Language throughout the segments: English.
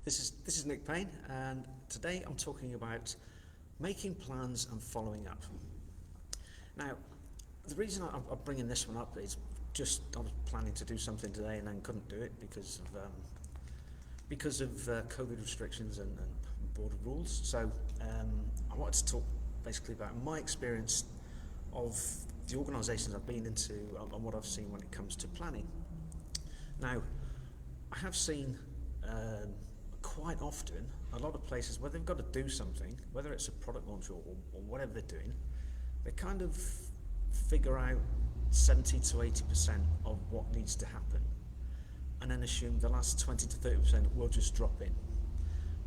This is Nick Payne, and today I'm talking about making plans and following up. Now, the reason I'm bringing this one up is just I was planning to do something today and then couldn't do it because of COVID restrictions and board rules. So I wanted to talk basically about my experience of the organisations I've been into and what I've seen when it comes to planning. Now, I have seen quite often a lot of places where they've got to do something, whether it's a product launch or whatever they're doing, they kind of figure out 70 to 80% of what needs to happen and then assume the last 20 to 30% will just drop in.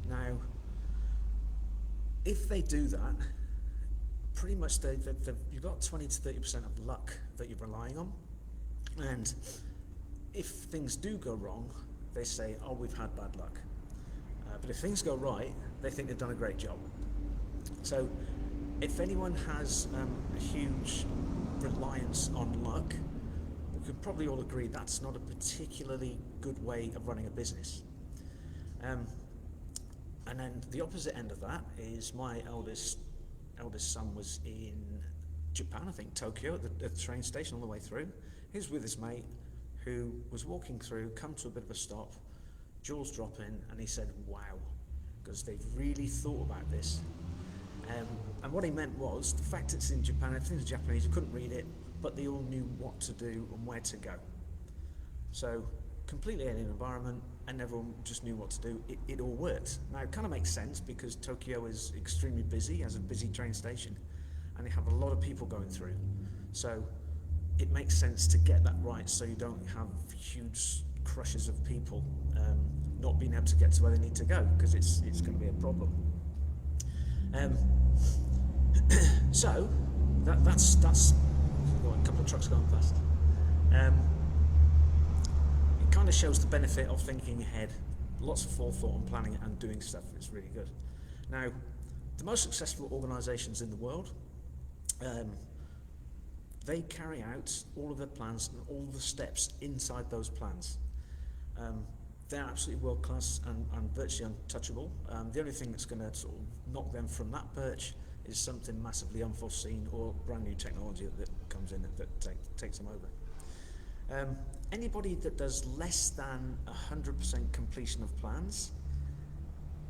Now, if they do that, pretty much you've got 20 to 30% of luck that you're relying on, and if things do go wrong, they say, oh, we've had bad luck. But if things go right, they think they've done a great job. So if anyone has a huge reliance on luck, we could probably all agree that's not a particularly good way of running a business. And then the opposite end of that is my eldest son was in Japan, I think Tokyo, at the train station on the way through. He was with his mate who was walking through, come to a bit of a stop, jaws dropping, and he said, wow, because they've really thought about this. And what he meant was, the fact it's in Japan, everything's Japanese, you couldn't read it, but they all knew what to do and where to go. So, completely alien environment, and everyone just knew what to do. It all worked. Now, it kind of makes sense because Tokyo is extremely busy, has a busy train station, and they have a lot of people going through. So, it makes sense to get that right so you don't have huge crushes of people not being able to get to where they need to go, because it's going to be a problem. So that's got a couple of trucks going past. It kind of shows the benefit of thinking ahead, lots of forethought and planning and doing stuff. It's really good. Now, the most successful organisations in the world, they carry out all of their plans and all the steps inside those plans. They're absolutely world class and virtually untouchable. The only thing that's going to sort of knock them from that perch is something massively unforeseen or brand new technology that comes in that takes them over. Anybody that does less than 100% completion of plans,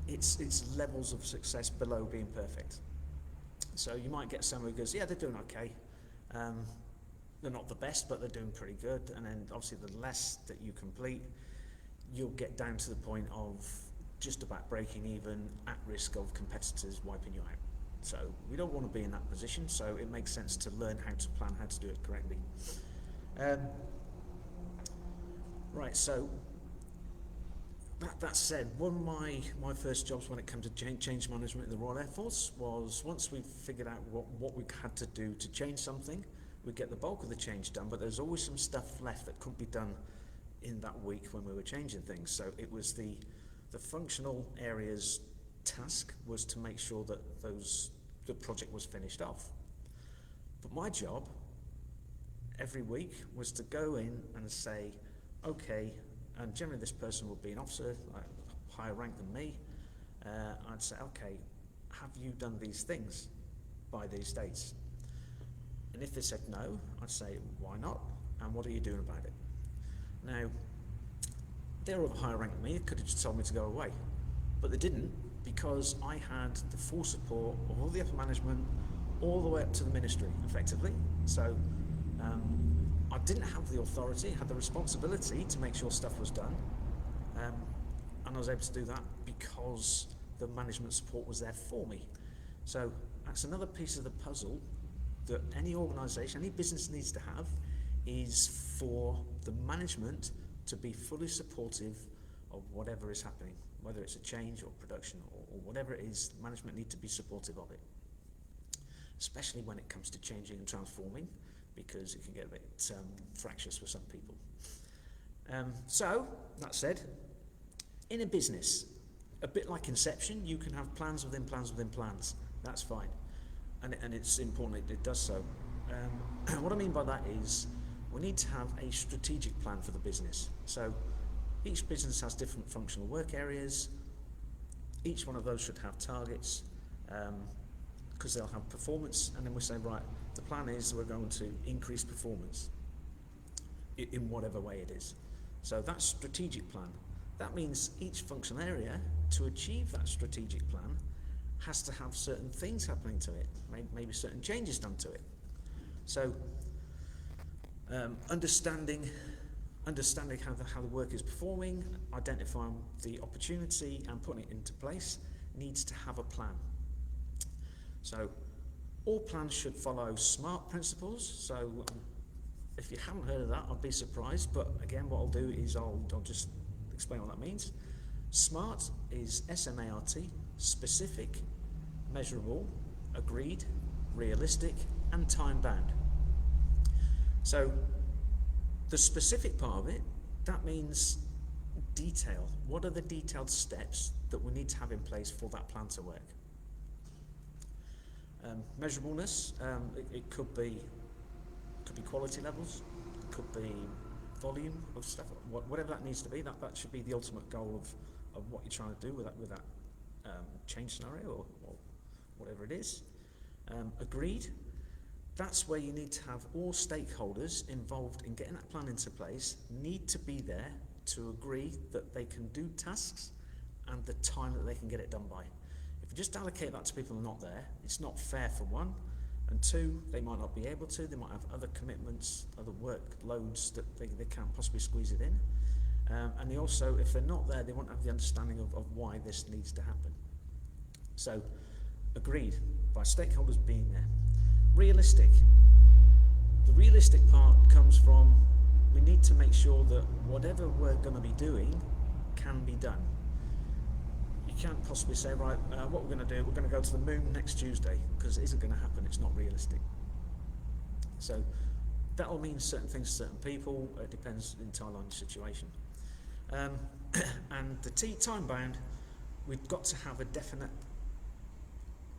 it's levels of success below being perfect. So you might get someone who goes, yeah, they're doing okay. They're not the best, but they're doing pretty good. And then obviously the less that you complete, you'll get down to the point of just about breaking even, at risk of competitors wiping you out. So we don't want to be in that position, so it makes sense to learn how to plan, how to do it correctly. Right, so that said, one of my first jobs when it comes to change management in the Royal Air Force was, once we figured out what we had to do to change something, we'd get the bulk of the change done, but there's always some stuff left that couldn't be done in that week when we were changing things. So it was the functional areas task was to make sure that the project was finished off. But my job every week was to go in and say, okay, and generally this person would be an officer, higher rank than me. I'd say, okay, have you done these things by these dates? And if they said no, I'd say, why not? And what are you doing about it? Now, they were of a higher rank than me. They could have just told me to go away, but they didn't, because I had the full support of all the upper management, all the way up to the ministry, effectively. So I didn't have the authority, I had the responsibility to make sure stuff was done, and I was able to do that because the management support was there for me. So that's another piece of the puzzle that any organisation, any business needs to have, is for the management to be fully supportive of whatever is happening, whether it's a change or production or whatever it is. Management need to be supportive of it, especially when it comes to changing and transforming, because it can get a bit fractious for some people. So, that said, in a business, a bit like Inception, you can have plans within plans within plans. That's fine, and it's important it does so. What I mean by that is, we need to have a strategic plan for the business. So each business has different functional work areas, Each one of those should have targets, because they'll have performance, and then we say, right, the plan is we're going to increase performance in whatever way it is. So that's strategic plan. That means each functional area, to achieve that strategic plan, has to have certain things happening to it, maybe certain changes done to it. So understanding how the work is performing, identifying the opportunity and putting it into place needs to have a plan. So all plans should follow SMART principles. So if you haven't heard of that, I'd be surprised, but again, what I'll do is I'll just explain what that means. SMART is S-M-A-R-T, specific, measurable, agreed, realistic, and time-bound. So the specific part of it, that means detail. What are the detailed steps that we need to have in place for that plan to work? Measurableness, it could be quality levels, it could be volume of stuff, whatever that needs to be. That should be the ultimate goal of what you're trying to do with that change scenario or whatever it is. Agreed. That's where you need to have all stakeholders involved in getting that plan into place need to be there to agree that they can do tasks and the time that they can get it done by. If you just allocate that to people who are not there, it's not fair for one, and two, they might not be able to, they might have other commitments, other workloads that they can't possibly squeeze it in. And they also, if they're not there, they won't have the understanding of why this needs to happen. So, agreed, by stakeholders being there. Realistic. The realistic part comes from, we need to make sure that whatever we're going to be doing can be done. You can't possibly say, right, what we're going to do, we're going to go to the moon next Tuesday, because it isn't going to happen, it's not realistic. So that'll mean certain things to certain people, it depends entirely on the situation. And the time bound, we've got to have a definite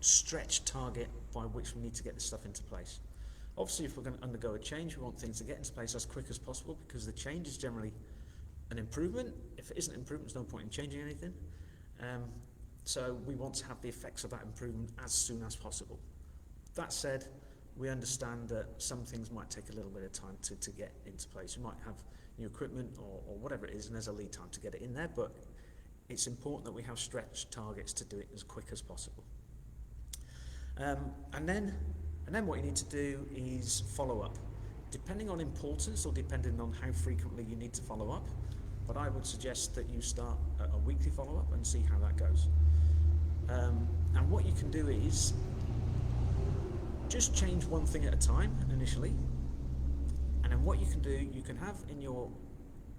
stretch target by which we need to get this stuff into place. Obviously, if we're going to undergo a change, we want things to get into place as quick as possible, because the change is generally an improvement. If it isn't an improvement, there's no point in changing anything. So we want to have the effects of that improvement as soon as possible. That said, we understand that some things might take a little bit of time to get into place. We might have new equipment or whatever it is, and there's a lead time to get it in there, but it's important that we have stretch targets to do it as quick as possible. And then what you need to do is follow up. Depending on importance or depending on how frequently you need to follow up, but I would suggest that you start a weekly follow-up and see how that goes. And what you can do is just change one thing at a time initially, and then what you can do, you can have in your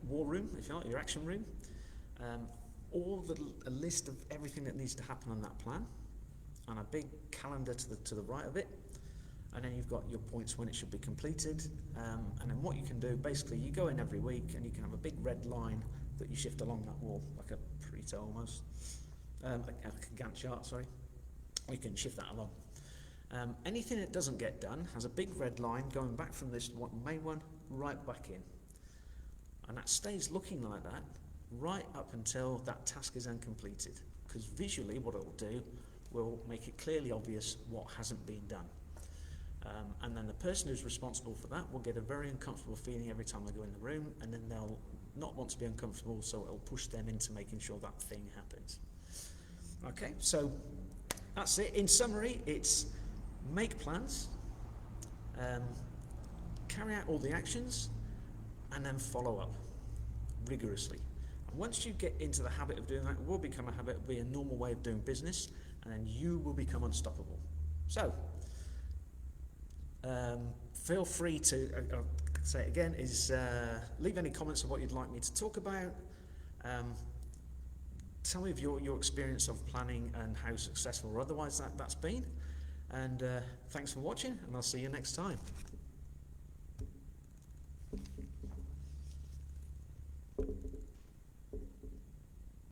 war room, if you like, your action room, a list of everything that needs to happen on that plan, and a big calendar to the right of it, and then you've got your points when it should be completed, and then what you can do, basically you go in every week and you can have a big red line that you shift along that wall, like a Pareto almost, like a Gantt chart, sorry. You can shift that along. Anything that doesn't get done has a big red line going back from this main one right back in, and that stays looking like that right up until that task is then completed, because visually what it will do will make it clearly obvious what hasn't been done. And then the person who's responsible for that will get a very uncomfortable feeling every time they go in the room, and then they'll not want to be uncomfortable, so it'll push them into making sure that thing happens. Okay, so that's it. In summary, it's make plans, carry out all the actions, and then follow up rigorously. And once you get into the habit of doing that, it will become a habit, it will be a normal way of doing business, and then you will become unstoppable. So, feel free to, say it again, leave any comments on what you'd like me to talk about. Tell me of your experience of planning and how successful or otherwise that's been. And thanks for watching, and I'll see you next time.